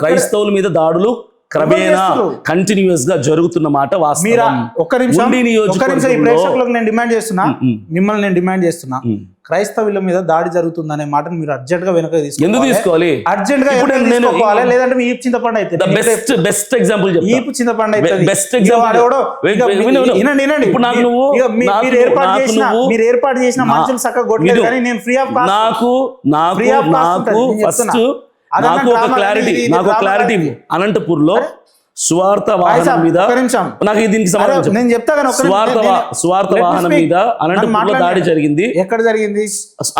క్రైస్తవుల మీద దాడులు క్రమేణా కంటిన్యూస్ గా జరుగుతున్న మాట వాస్తవం. ఒక్క నిమిషం ఈ ప్రేక్షకులకు నేను డిమాండ్ చేస్తున్నా, మిమ్మల్ని నేను డిమాండ్ చేస్తున్నా, క్రైస్తవుల మీద దాడి జరుగుతుందనే మాటను మీరు అర్జెంట్ గా వెనక తీసుకోవాలి. అర్జెంట్ గా తీసుకోవాలి, లేదంటే మీ ఈపు చింతపండు అయితే బెస్ట్ ఎగ్జాంపుల్ ఈపు చింతపండు అయితే బెస్ట్ ఎగ్జాంపుల్. మీరు ఏర్పాటు చేసిన మనుషులు చక్కగా కొట్టలేదు, కానీ నేను ఫ్రీ ఆఫ్ నాకు ఒక క్లారిటీ అనంతపూర్ లో స్వార్థ వాహనం మీద నాకు దీనికి సంబంధించి నేను చెప్తా, స్వార్థ వాహనం మీద అనంతపూర్ లో దాడి జరిగింది. ఎక్కడ జరిగింది?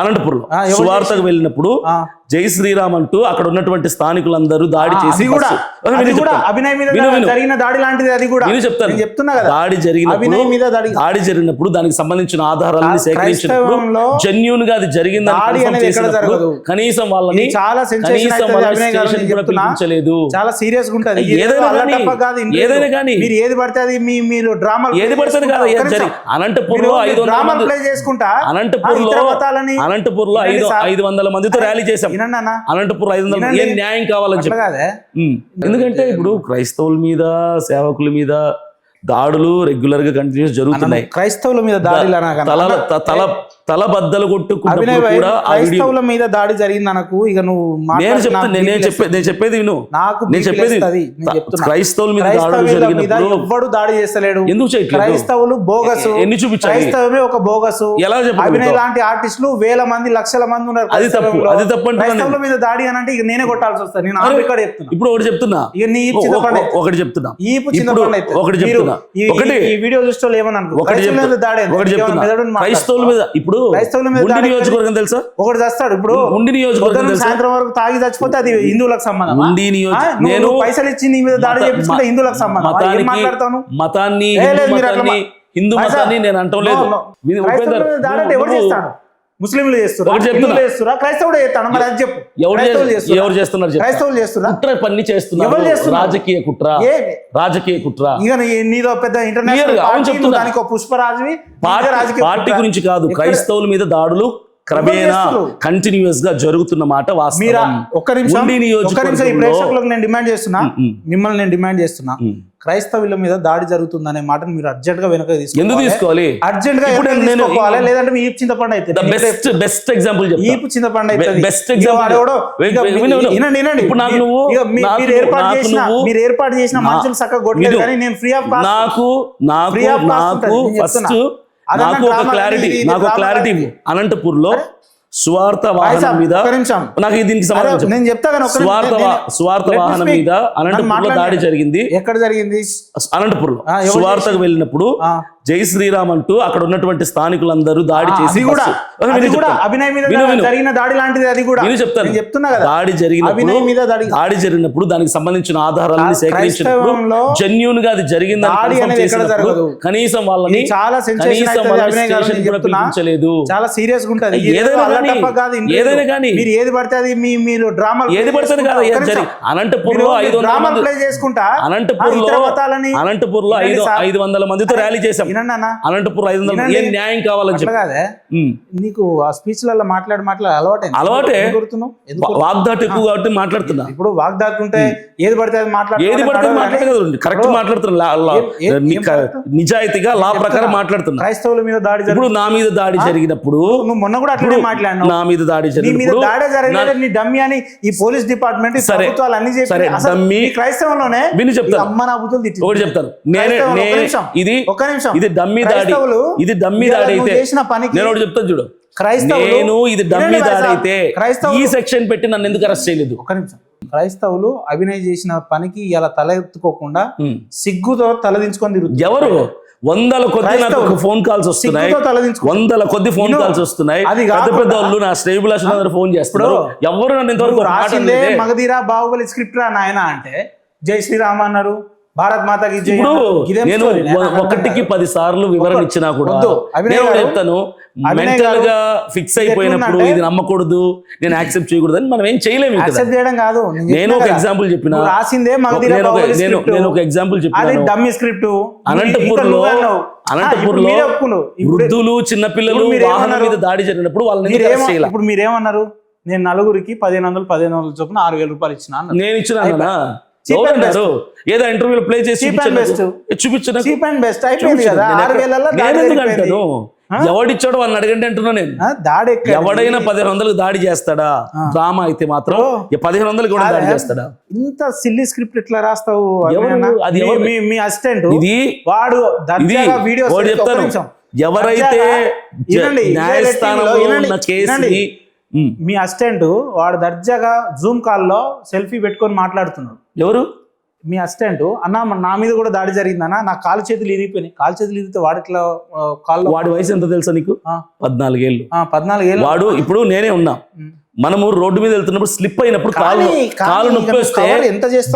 అనంతపూర్ లో స్వార్థకు వెళ్ళినప్పుడు జై శ్రీరామ్ అంటూ అక్కడ ఉన్నటువంటి స్థానికులందరూ దాడి చేసి అభినయ్ మీద జరిగిన దాడి లాంటిది. అది కూడా చెప్తున్నా కదా, దాడి జరిగినప్పుడు దానికి సంబంధించిన ఆధారాలను సేకరించినప్పుడు జెన్యూన్ గా అది జరిగిందని కనీసం వాళ్ళని పిలిపించలేదు. చాలా సీరియస్ గా ఉంటది. ఏదైనా కానీ మీరు ఏది పడితే అది మీరు డ్రామా ఏది పడుతుంది కాదు. అనంతపూర్ లో 500 ప్లే చేసుకుంటా అనంతపూర్ లో 500 మందితో ర్యాలీ చేశాం. అనంతపూర్ 500 ఏం న్యాయం కావాలని చెప్పి. ఎందుకంటే ఇప్పుడు క్రైస్తవుల మీద సేవకుల మీద దాడులు రెగ్యులర్ గా కంటిన్యూస్ జరుగుతున్నాయి. క్రైస్తవుల మీద దాడులు తల బద్దలు కొట్టుకున్నప్పుడు కూడా క్రైస్తవుల మీద దాడి జరిగింది అనకు. ఇక నువ్వు నేను చెప్పేది విను. నేను చెప్పేది క్రైస్తవుల మీద దాడులు జరిగినప్పుడు ఎవ్వడు దాడి చేస్తలేడు. ఎందుకు చేయట్లేదు? క్రైస్తవులు బోగసు. ఎన్ని చూపించాలి? క్రైస్తవమే ఒక బోగసు. ఎలా చెప్పాలి? అభినయ్ లాంటి ఆర్టిస్టులు వేల మంది లక్షల మంది ఉన్నారు. అది తప్పు. క్రైస్తవుల మీద దాడి అని అంటే ఇక నేనే కొట్టాల్సి వస్తుంది. నేను ఆల్రెడీ చెప్తున్నా. ఇప్పుడు ఒకటి చెప్తున్నా, ఒకటి చెప్తున్నా, ఈ వీడియో చూస్తే ఏమన్నా క్రైస్తవుల మీద ఇప్పుడు నియోజకవర్గం తెలుసా? ఒకటి చేస్తాడు. ఇప్పుడు ఉండి నియోజకవర్గం సాయంత్రం వరకు తాగి చచ్చిపోతే అది హిందువులకు సంబంధం. నేను పైసలు ఇచ్చి నీ మీద దాడి చేపించుకుంటే హిందువులకు సంబంధం. మాట్లాడతాను మతాన్ని హిందూ మతాన్ని నేను అంటం లేదు. దాడి ఎవరు చేస్తాడు? ముస్లింలు చేస్తున్నారు, క్రైస్తవుడు చేస్తాడు. మరి అది చెప్పు, ఎవరు చేస్తున్నారు? క్రైస్తవులు చేస్తున్నారు, కుట్ర పని చేస్తున్నారు. రాజకీయ కుట్ర. ఇక నీదో పెద్ద ఇంటర్నేషనల్ దానికి పుష్పరాజువి పార్టీ గురించి కాదు, క్రైస్తవుల మీద దాడులు క్రమేణా కంటిన్యూస్ గా జరుగుతున్న మాట వాస్తవం. ఒక్క నిమిషం ఈ ప్రేక్షకులకు నేను డిమాండ్ చేస్తున్నా, మిమ్మల్ని నేను డిమాండ్ చేస్తున్నా, క్రైస్తవుల మీద దాడి జరుగుతుందనే మాటను మీరు అర్జెంట్ గా వెనక తీసుకోవాలి. అర్జెంట్ గా తీసుకోవాలి, లేదంటే మీ ఈపు చింతపండు అయితే బెస్ట్ ఎగ్జాంపుల్. ఈపు చింతపండు అయితే బెస్ట్ ఎగ్జాంపుల్. మీరు ఏర్పాటు చేసిన మనుషులు చక్కగా కొట్టలేదు, కానీ నేను ఫ్రీ ఆఫ్ నాకు ఒక క్లారిటీ అనంతపూర్ లో స్వార్థ వాహనం మీద నాకు దీనికి సంబంధించి నేను చెప్తా, స్వార్థ వాహనం మీద అనంతపూర్ లో దాడి జరిగింది. ఎక్కడ జరిగింది? అనంతపూర్ లో స్వార్థకు వెళ్ళినప్పుడు జై శ్రీరామ్ అంటూ అక్కడ ఉన్నటువంటి స్థానికులందరూ దాడి చేసి అభినయ్ మీద జరిగిన దాడి లాంటిది. అది కూడా చెప్తున్నా కదా, దాడి జరిగినప్పుడు దానికి సంబంధించిన ఆధారాలను సేకరించినప్పుడు జెన్యూన్ గా అది జరిగిందని కనీసం వాళ్ళని పిలిపించలేదు. చాలా సీరియస్ గా ఉంటది. ఏదైనా కానీ మీరు ఏది పడితే అది మీరు డ్రామా ఏది పడుతుంది కాదు. అనంతపూర్ లో 500 ప్లే చేసుకుంటా అనంతపూర్ లో 500 మందితో ర్యాలీ చేశాం. అనంతపూర్ 500 ఏం న్యాయం కావాలని చెప్పి. నీకు ఆ స్పీచ్ లలో మాట్లాడి అలవాటే. వాగ్దాటి ఎక్కువ కాబట్టి మాట్లాడుతున్నా. ఇప్పుడు వాగ్దాటి ఉంటే ఏది పడితే అది మాట్లాడలేదు. కరెక్ట్ మాట్లాడుతున్నా, నిజాయితీగా లా ప్రకారం మాట్లాడుతున్నా. క్రైస్తవుల మీద దాడి ఇప్పుడు నా మీద దాడి జరిగినప్పుడు నువ్వు మొన్న కూడా అట్లనే మాట్లాడినావు. నా మీద దాడి జరిగినప్పుడు డమ్మి అని ఈ పోలీస్ డిపార్ట్మెంట్ ప్రభుత్వాలు అన్ని చెప్పి క్రైస్తవంలోనే విని చెప్తాను. అమ్మ నా బుద్ధులు తిట్టి ఒకటి చెప్తాను. ఇది డమ్మీ దాడి అయితే నేను ఒకటి చెప్తాను చూడు. నేను ఇది డమ్మీ దాడి అయితే ఈ సెక్షన్ పెట్టి నన్ను ఎందుకు అరెస్ట్ చేయలేదు? ఒక నిమిషం. క్రైస్తవులు అభినయ్ చేసిన పనికి ఇలా తల ఎత్తుకోకుండా సిగ్గుతో తలదించుకొని తిరుగుతారు. ఎవరు? వందల కొద్ది నాకు ఫోన్ కాల్స్ వస్తున్నాయి. పెద్ద వాళ్ళు నా స్నేహితులు ఫోన్ చేస్తున్నారు. ఎవరు నన్ను ఇంతవరకు రాసిందే మగధీరా బాహుబలి స్క్రిప్ట్ రా నాయన అంటే జై శ్రీరామ్ అన్నారు, భారత్ మాతకి జై. నేను 1కి 10 సార్లు వివరణ ఇచ్చినా కూడా చెప్తాను, మెంటల్ గా ఫిక్స్ అయిపోయినప్పుడు ఇది నమ్మకూడదు, నేను యాక్సెప్ట్ చేయకూడదు అని మనం ఏం చేయలేము. నేను ఒక ఎగ్జాంపుల్ చెప్పిన, నేను ఒక ఎగ్జాంపుల్ చెప్పిన. అనంతపూర్ లో వృద్ధులు చిన్నపిల్లలు వాహనం మీద దాడి జరిగినప్పుడు వాళ్ళని ఇప్పుడు మీరేమన్నారు? నేను నలుగురికి 1500 చొప్పున 6000 రూపాయలు ఇచ్చిన అన్నాడు. నేను ఇచ్చిన ఎవరన్నారు? ఏదో ఇంటర్వ్యూలో ప్లే చేసి చూపించిన చీప్ అండ్ బెస్ట్ అయిపోయింది కదా. 6000 అంటాను ఎవడిచ్చాడు వాళ్ళని అడగండి అంటున్నా నేను. దాడి ఎవడైనా 1500 దాడి చేస్తాడా? డ్రామా అయితే మాత్రం 1500 కూడా దాడి చేస్తాడా? ఇంత సిల్లీ స్క్రిప్ట్ ఎట్లా రాస్తావు? అది మీ అసిస్టెంట్ ఇది వాడు వీడియో చెప్తాను. ఎవరైతే న్యాయస్థానంలో ఉన్న కేసుని మీ అసిస్టెంట్ వాడు దర్జాగా జూమ్ కాల్లో సెల్ఫీ పెట్టుకొని మాట్లాడుతున్నాడు. ఎవరు? మీ అసిస్టెంట్. అన్న నా మీద కూడా దాడి జరిగిందన్న, నా కాలు చేతులు ఇరిగిపోయినాయి. కాలు చేతులు ఇరిగితే వాడు ఇట్లా కాళ్ళు. వాడి వయసు ఎంత తెలుసా నీకు? 14 ఏళ్ళు. 14 ఏళ్ళు. వాడు ఇప్పుడు నేనే ఉన్నా, మనము రోడ్డు మీద వెళ్తున్నప్పుడు స్లిప్ అయినప్పుడు కాలు నొప్పి వస్తే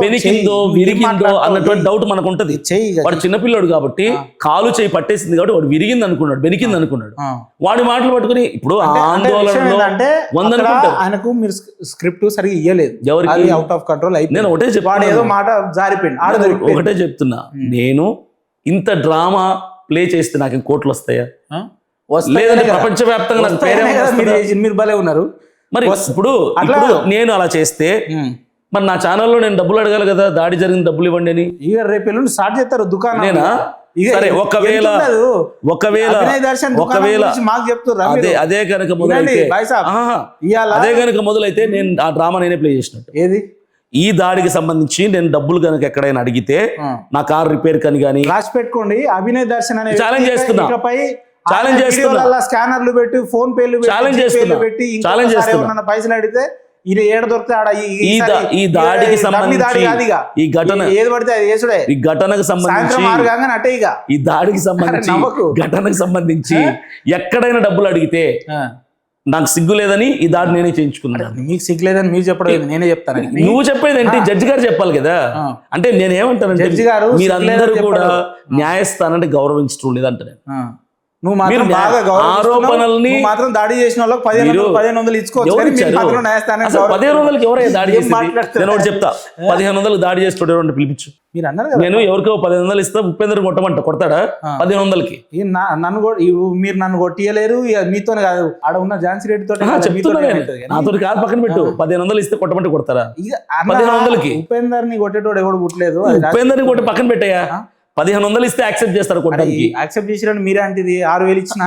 బెనికిందో విరిగిందో అన్నటువంటి డౌట్ మనకు ఉంటది. వాడు చిన్నపిల్లాడు కాబట్టి కాలు చేయి పట్టేసింది కాబట్టి వాడు విరిగింది అనుకున్నాడు, బెనికింది అనుకున్నాడు. వాడి మాటలు పట్టుకుని ఇప్పుడు ఆందోళనలో ఆయనకు మీరు స్క్రిప్ట్ సరిగా ఇయ్యలేదు, ఎవరికి అవుట్ ఆఫ్ కంట్రోల్ అయిపోయింది. నేను ఒకటే వాడు ఏదో మాట జారిపోయింది. ఒకటే చెప్తున్నా, నేను ఇంత డ్రామా ప్లే చేస్తే నాకు కోట్లు వస్తాయా? లేదంటే ప్రపంచవ్యాప్తంగా మీరు భలే ఉన్నారు. మరి ఇప్పుడు నేను అలా చేస్తే మరి నా ఛానల్లో నేను డబ్బులు అడగాలి కదా, దాడి జరిగిన డబ్బులు ఇవ్వండి అని. ఇక రేపు ఎల్లుండి స్టార్ట్ చేస్తారు దుకాణం. నేనా? సరే ఒకవేళ మాకు చెప్తారు అదే కనుక మొదలైతే నేను ఆ డ్రామా నేనే ప్లే చేసినట్టు. ఏది? ఈ దాడికి సంబంధించి నేను డబ్బులు కనుక ఎక్కడైనా అడిగితే నా కార్ రిపేర్ కని కానీ రాసి పెట్టుకోండి. అభినయ్ దర్శన్ అనే ఛాలెంజ్ చేస్తున్నా, ఛాలెంజ్ చేస్తున్నా, స్కానర్లు పెట్టి ఫోన్ పేలు ఛాలెంజ్ చేస్తున్నా, పైసలు అడిగితే ఇది ఏడ దొరికితే ఆడ. ఈ దాడికి సంబంధించి ఈ ఘటన ఏది పడితే అది చేసుడే. ఈ ఘటనకు సంబంధించి ఈ దాడికి సంబంధించి ఘటనకు సంబంధించి ఎక్కడైనా డబ్బులు అడిగితే నాకు సిగ్గు లేదని ఈ దాడి నేనే చేయించుకున్నాను. మీకు సిగ్గు లేదని మీరు చెప్పడం నేనే చెప్తాను. నువ్వు చెప్పేది ఏంటి? జడ్జి గారు చెప్పాలి కదా. అంటే నేనేమంటానంటే జడ్జి గారు మీరందరూ కూడా న్యాయస్థానాన్ని గౌరవించడం లేదంట. నువ్వు మాత్రం ఆరోపణల్ని మాత్రం దాడి చేసిన వాళ్ళకి 1500 ఇచ్చుకోవచ్చు. 1500 ఎవరైనా దాడి చేసి నేను ఒకటి చెప్తా, 1500 దాడి చేస్తాడు పిలిపించు. మీరు అన్నారు నేను ఎవరికో 1500 ఇస్తా, ఉపేంద్ర కొట్టమంట, కొడతాడా 1500కి? మీరు నన్ను కొట్టియలేరు, మీతోనే కాదు ఆడ ఉన్న ఝాన్సీ రెడ్డి తోటి నాతో కాదు, పక్కన పెట్టు. 1500 ఇస్తే కొట్టమంటే కొడతారా? 1500కి ఉపేందర్ని కొట్టేటోడు ఎవడు పుట్టలేదు. ఉపేందర్ని కొట్టి పక్కన పెట్టాయా? 1500 ఇస్తే యాక్సెప్ట్ చేస్తారు కొట్టడానికి. యాక్సెప్ట్ చేసినట్టు మీరే అంటది 6000 ఇచ్చిన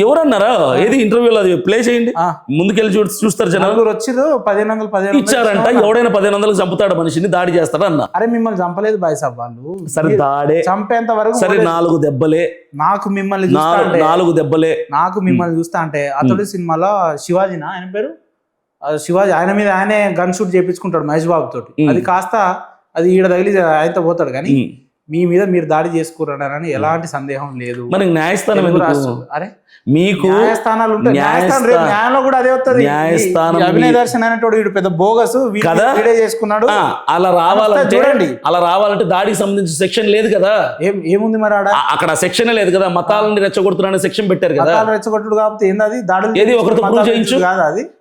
ఎవరన్నారా? ఏది ఇంటర్వ్యూలో అది ప్లే చేయండి, ముందుకెళ్ళి చూస్తారు జనాలు. వచ్చారు 1500 ఇచ్చారంట. ఎవడైనా 1500 చంపుతాడు మనిషిని, దాడి చేస్తాడు అన్న. అరే మిమ్మల్ని చంపలేదు బాయ్ సాబ్ వాళ్ళు. సరే దాడే చంపేంత వరకు సరే 4 దెబ్బలే. నాకు మిమ్మల్ని 4 దెబ్బలే నాకు మిమ్మల్ని చూస్తా అంటే అతడు సినిమాలో శివాజీనా ఆయన పేరు శివాజీ, ఆయన మీద ఆయనే గన్ షూట్ చేయించుకుంటాడు మహేష్ బాబు తోటి. అది కాస్త అది ఈడ తగిలి ఆయనతో పోతాడు. కానీ మీ మీద మీరు దాడి చేసుకున్నారని ఎలాంటి సందేహం లేదు. మనకి న్యాయస్థానం అరే మీకు న్యాయస్థానాలు ఉంటాయి, న్యాయంలో కూడా అదే వస్తుంది. అభినయ దర్శన్ అనేటోడు వీడు పెద్ద బోగస్ వీడే చేసుకున్నాడు. అలా రావాలంటే చూడండి, అలా రావాలంటే దాడికి సంబంధించిన సెక్షన్ లేదు కదా. ఏముంది మరి అక్కడ సెక్షన్ లేదు కదా. మతాలని రెచ్చగొడుతున్నా సెక్షన్ పెట్టారు కదా. రెచ్చగొట్టుడు కాబట్టి ఏంది అది దాడులు ఏది ఒకరితో ప్రూవ్ చేయించు కాదు అది.